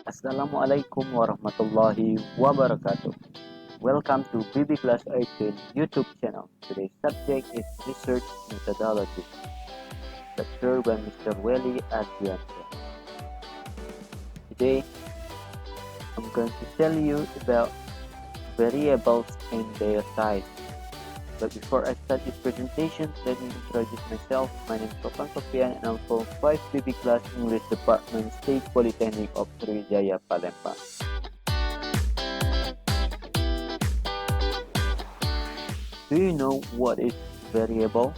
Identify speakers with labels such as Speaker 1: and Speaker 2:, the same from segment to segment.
Speaker 1: Assalamualaikum warahmatullahi wabarakatuh. Welcome to BB Class 18 YouTube channel. Today's subject is research methodology, lectured by Mr. Welly Ardiansyah. Today, I'm going to tell you about variables and their types. But before I start this presentation, let me introduce myself. My name is Sopan Sopian and I'm from 5 BB Class English Department, State Polytechnic of Sriwijaya, Palembang. Do you know what is variable?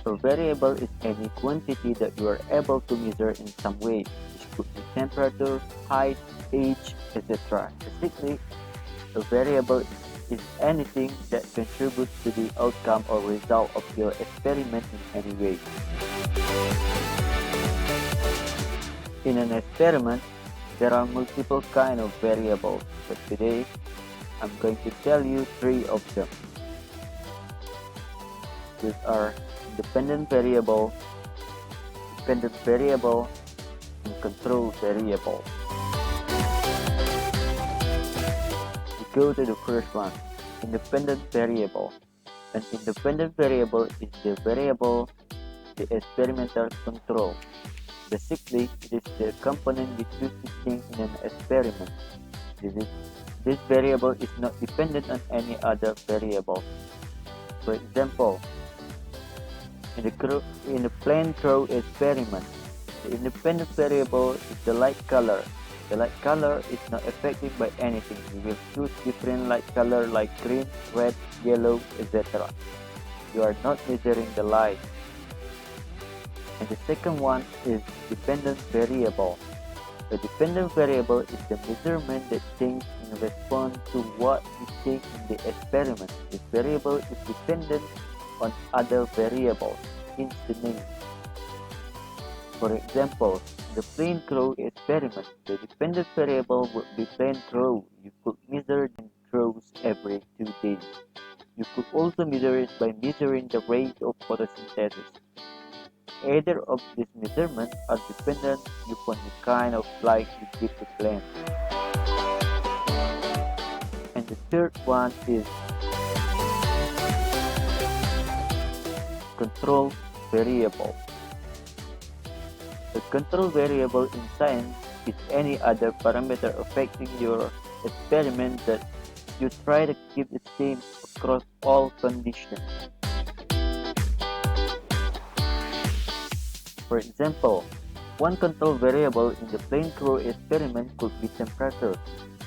Speaker 1: A variable is any quantity that you are able to measure in some way. This could be temperature, height, age, etc. Basically, a variable is anything that contributes to the outcome or result of your experiment in any way. In an experiment, there are multiple kinds of variables, but today I'm going to tell you 3 of them. These are dependent variable, and control variable. Go to the first one, independent variable. An independent variable is the variable the experimenter controls. Basically, it is the component we choose to change in an experiment. This variable is not dependent on any other variable. For example, in the plane crow experiment, the independent variable is the light color. The light color is not affected by anything. We will choose different light color like green, red, yellow, etc. You are not measuring the light. And the second one is dependent variable. The dependent variable is the measurement that changes in response to what we change in the experiment. This variable is dependent on other variables, hence the name. For example, the plane crow experiment, the dependent variable would be plane crow. You could measure the crows every 2 days. You could also measure it by measuring the rate of photosynthesis. Either of these measurements are dependent upon the kind of light you give the plant. And the third one is control variable. The control variable in science is any other parameter affecting your experiment that you try to keep the same across all conditions. For example, one control variable in the plane crow experiment could be temperature.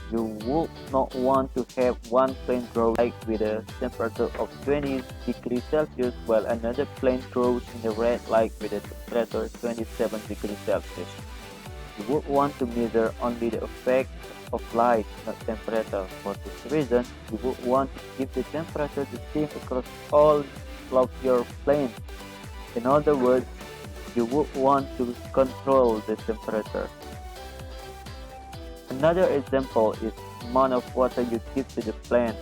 Speaker 1: You would not want to have one plane crow with a temperature of 20 degrees Celsius while another plane crows in the red light with a temperature 27 degrees Celsius. You would want to measure only the effect of light, not temperature. For this reason, you would want to keep the temperature the same across all of your planes. In other words, you would want to control the temperature. Another example is the amount of water you give to the plant.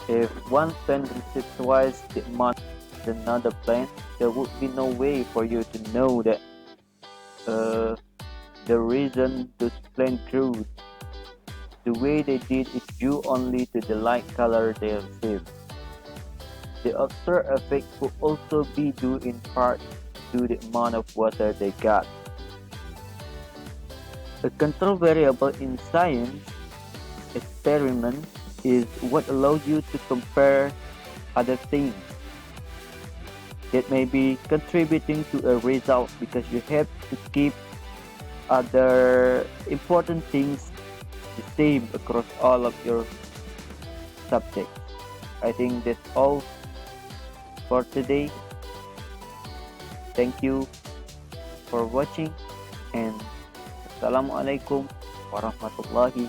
Speaker 1: If one plant receives twice the amount as another plant, there would be no way for you to know that the reason those plants grew the way they did is due only to the light color they received. The observed effect could also be due in part to the amount of water they got. A control variable in science experiment is what allows you to compare other things that may be contributing to a result, because you have to keep other important things the same across all of your subjects. I think that's all for today. Thank you for watching, and Assalamualaikum warahmatullahi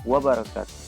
Speaker 1: wabarakatuh.